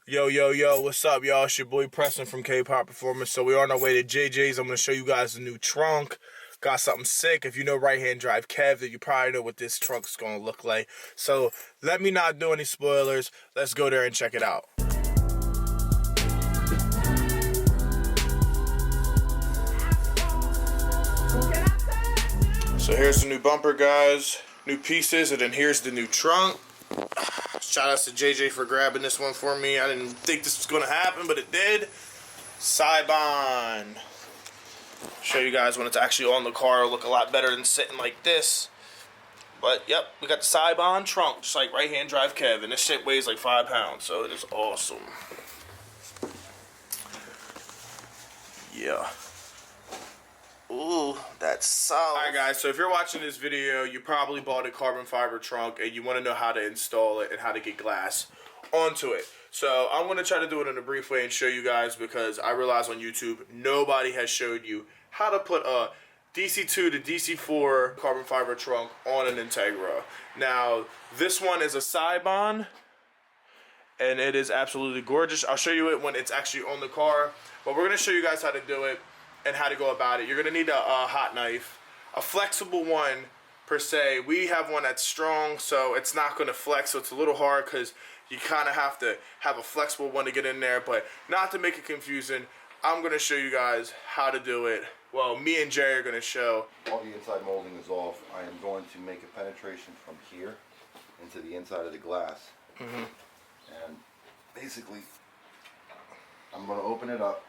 Yo, what's up, y'all? It's your boy Preston from kpower Performance. So we're on our way to JJ's. I'm going to show you guys the new trunk. Got something sick. If you know right-hand drive Kev, then you probably know what this trunk's going to look like. So let me not do any spoilers. Let's go there and check it out. So here's the new bumper, guys. New pieces, and then here's the new trunk. Shout out to JJ for grabbing this one for me. I didn't think this was going to happen, but it did. Sibon. Show you guys when it's actually on the car. It'll look a lot better than sitting like this. But, yep, we got the Sibon trunk, just like right-hand drive Kev. And this shit weighs like 5 pounds, so it is awesome. Yeah. Ooh, that's solid. Alright guys, so if you're watching this video, you probably bought a carbon fiber trunk and you want to know how to install it and how to get glass onto it. So I'm going to try to do it in a brief way and show you guys, because I realize on YouTube nobody has showed you how to put a DC2 to DC4 carbon fiber trunk on an Integra. Now, this one is a Sibon and it is absolutely gorgeous. I'll show you it when it's actually on the car, but we're going to show you guys how to do it and how to go about it. You're going to need a hot knife, a flexible one per se. We have one that's strong, so it's not going to flex, so it's a little hard because you kind of have to have a flexible one to get in there. But not to make it confusing, I'm going to show you guys how to do it. Well, me and Jay are going to show. All the inside molding is off. I am going to make a penetration from here into the inside of the glass. And basically, I'm going to open it up.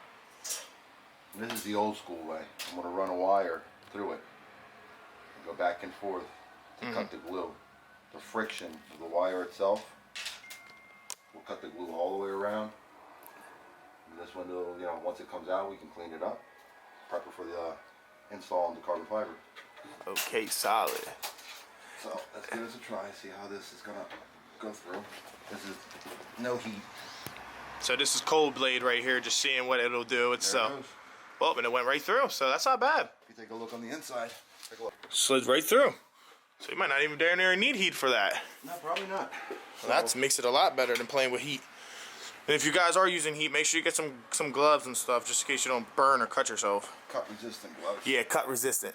This is the old school way. I'm going to run a wire through it and go back and forth to cut the glue. The friction of the wire itself will cut the glue all the way around. And this one, once it comes out, we can clean it up, prep it for the install on the carbon fiber. Okay, solid. So let's give this a try, see how this is going to go through. This is no heat. So this is cold blade right here, just seeing what it'll do. It's well, and it went right through, so that's not bad. If you take a look on the inside, take a look. Slid right through. So you might not even dare near need heat for that. No, probably not. So that makes it a lot better than playing with heat. And if you guys are using heat, make sure you get some gloves and stuff, just in case you don't burn or cut yourself. Cut resistant gloves. Yeah, cut resistant.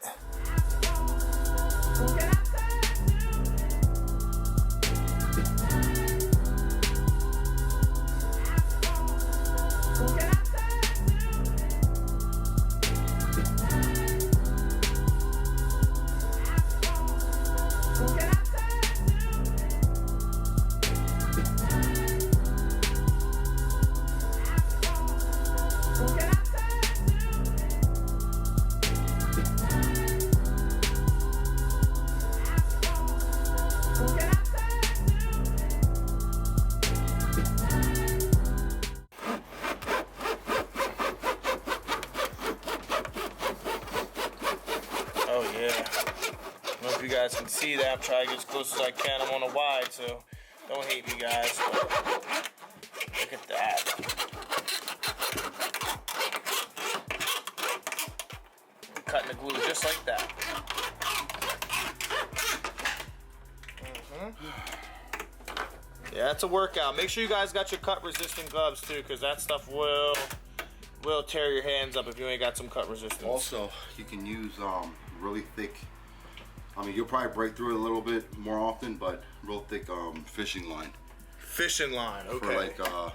Oh yeah, I don't know if you guys can see that. I'm trying to get as close as I can. I'm on a wide, so don't hate me, guys. But look at that. I'm cutting the glue just like that. Yeah, that's a workout. Make sure you guys got your cut resistant gloves too, because that stuff will tear your hands up if you ain't got some cut resistance. Also, you can use really thick, you'll probably break through it a little bit more often, but real thick fishing line. Fishing line, okay. For like, I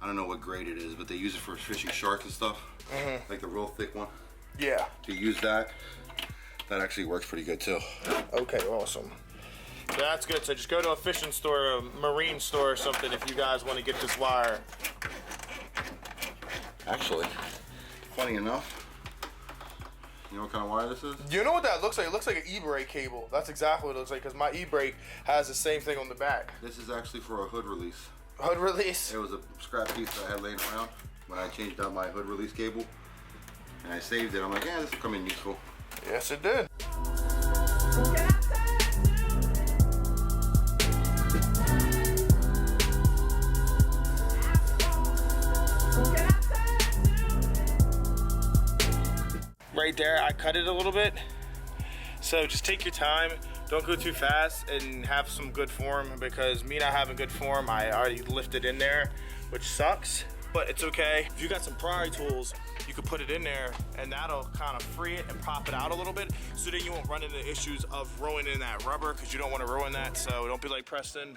don't know what grade it is, but they use it for fishing sharks and stuff. Like the real thick one. Yeah. To use that actually works pretty good too. Okay, awesome. So that's good. So just go to a fishing store, a marine store or something if you guys want to get this wire. Actually, funny enough, you know what kind of wire this is? You know what that looks like? It looks like an e-brake cable. That's exactly what it looks like, because my e-brake has the same thing on the back. This is actually for a hood release. Hood release? It was a scrap piece that I had laying around when I changed out my hood release cable. And I saved it. I'm like, yeah, this will come in useful. Yes, it did. Right there, I cut it a little bit. So just take your time. Don't go too fast and have some good form, because me not having good form, I already lifted in there. which sucks, but it's okay. If you got some pry tools, you could put it in there and that'll kind of free it and pop it out a little bit, so then you won't run into issues of ruining that rubber, because you don't want to ruin that. So don't be like Preston.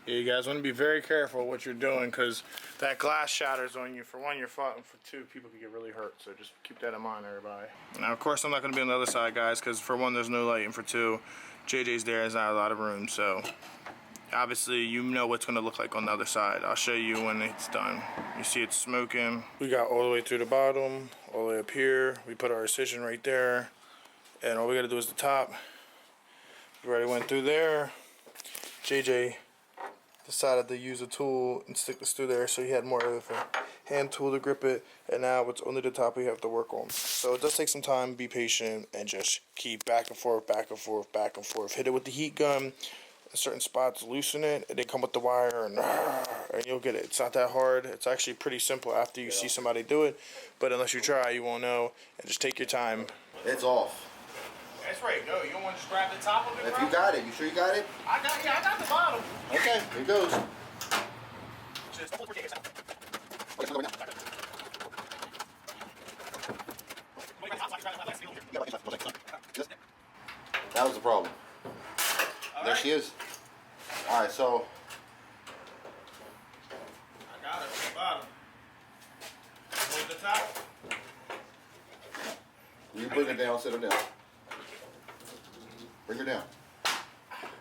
Yeah, you guys want to be very careful what you're doing, because that glass shatters on you. For one, your foot, and for two, people can get really hurt. So just keep that in mind, everybody. Now, of course, I'm not going to be on the other side, guys, because for one, there's no light, and for two, JJ's there. There's not a lot of room. So obviously, you know what's going to look like on the other side. I'll show you when it's done. You see it's smoking. We got all the way through the bottom, all the way up here. We put our incision right there, and all we got to do is the top. We already went through there. JJ decided to use a tool and stick this through there, so he had more of a hand tool to grip it, and now it's only the top we have to work on. So it does take some time. Be patient and just keep back and forth, back and forth, back and forth. Hit it with the heat gun in certain spots, loosen it, and then come with the wire, and you'll get it. It's not that hard. It's actually pretty simple after you see somebody do it, but unless you try, you won't know. And just take your time. It's off. That's right. No, you don't want to just grab the top of it, If bro? you got it, you sure you got it? I got the bottom. Okay, here goes. Just That was the problem. There she is. Alright, so I got it at the bottom. Hold the top. you bring her down, sit her down. Bring her down.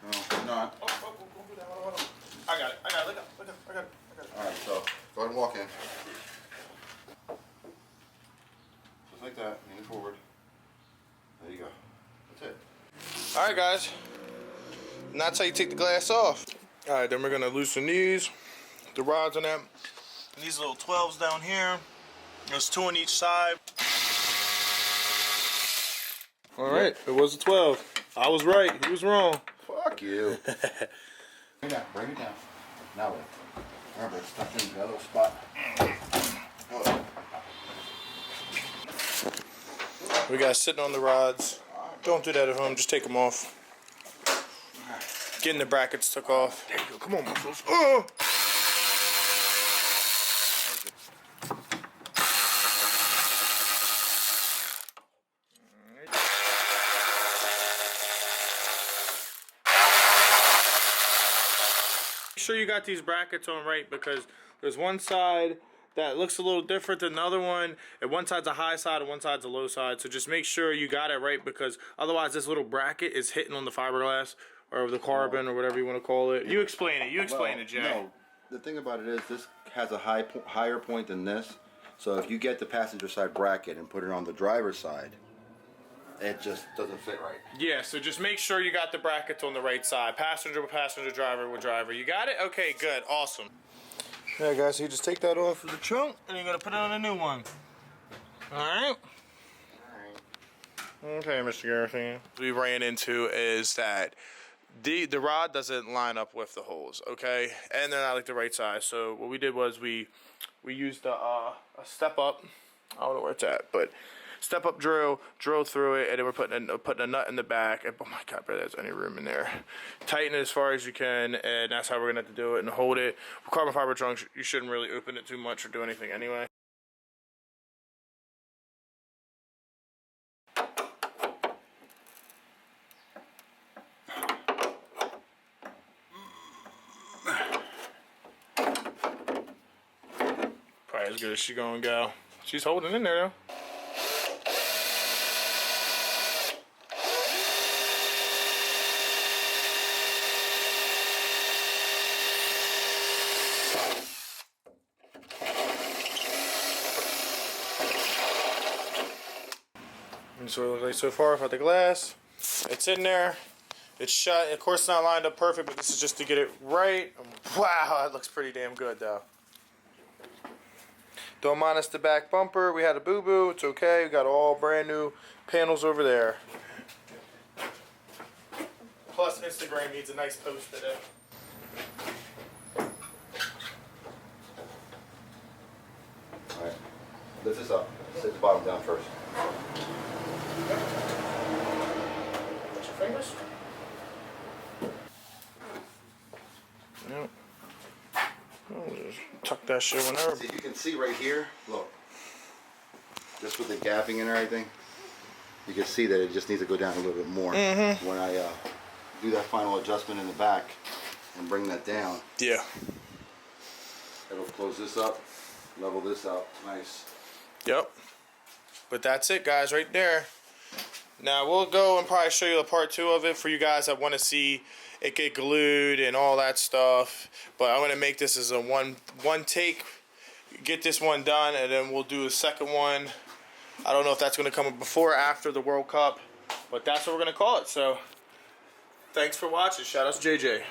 No, not. Oh, do that. Hold on. I got it. Look up. I got it. Alright, so go ahead and walk in. Just like that, lean forward. There you go. That's it. Alright, guys. And that's how you take the glass off. Alright, then we're going to loosen these, the rods on them. And these little 12s down here. There's 2 on each side. Alright, it was a 12. I was right, he was wrong. Fuck you. Bring it down. Now what? Remember, it's stuck in the other spot. We got sitting on the rods. Don't do that at home, just take them off. Getting the brackets took off. There you go, come on, muscles. Oh! Make sure you got these brackets on right, because there's one side that looks a little different than the other one, and one side's a high side and one side's a low side. So just make sure you got it right, because otherwise this little bracket is hitting on the fiberglass or the carbon or whatever you want to call it. You explain it. You explain it, Jay. No, the thing about it is this has a higher point than this. So if you get the passenger side bracket and put it on the driver's side, it just doesn't fit right. Yeah, so just make sure you got the brackets on the right side. Passenger with passenger, driver with driver. You got it? Okay, good. Awesome. Yeah, guys, so you just take that off of the trunk, and you're going to put it on a new one. Alright? Okay, Mr. Garrison. What we ran into is that the rod doesn't line up with the holes, okay? And they're not like the right size. So what we did was we used a step up. I don't know where it's at, but step up drill through it, and then we're putting a nut in the back. And, oh my God, bro, there's any room in there. Tighten it as far as you can, and that's how we're gonna have to do it and hold it. With carbon fiber trunks, you shouldn't really open it too much or do anything anyway. Probably as good as she's gonna go. She's holding in there though. And so it looks like so far without the glass. It's in there. It's shut. Of course, it's not lined up perfect, but this is just to get it right. Wow, that looks pretty damn good though. Don't mind us the back bumper. We had a boo-boo. It's okay. We got all brand new panels over there. Plus, Instagram needs a nice post today. Alright, lift this up. Sit the bottom down first. Put your fingers. Yep. Oh, just tuck that shit whenever. See, you can see right here, look. Just with the gapping and everything, you can see that it just needs to go down a little bit more. When I do that final adjustment in the back and bring that down. Yeah. It'll close this up, level this out, nice. Yep. But that's it, guys, right there. Now we'll go and probably show you a part 2 of it for you guys that want to see it get glued and all that stuff. But I'm going to make this as a one take. Get this one done, and then we'll do a second one. I don't know if that's going to come before or after the World Cup, but that's what we're going to call it. So thanks for watching. Shout out to JJ.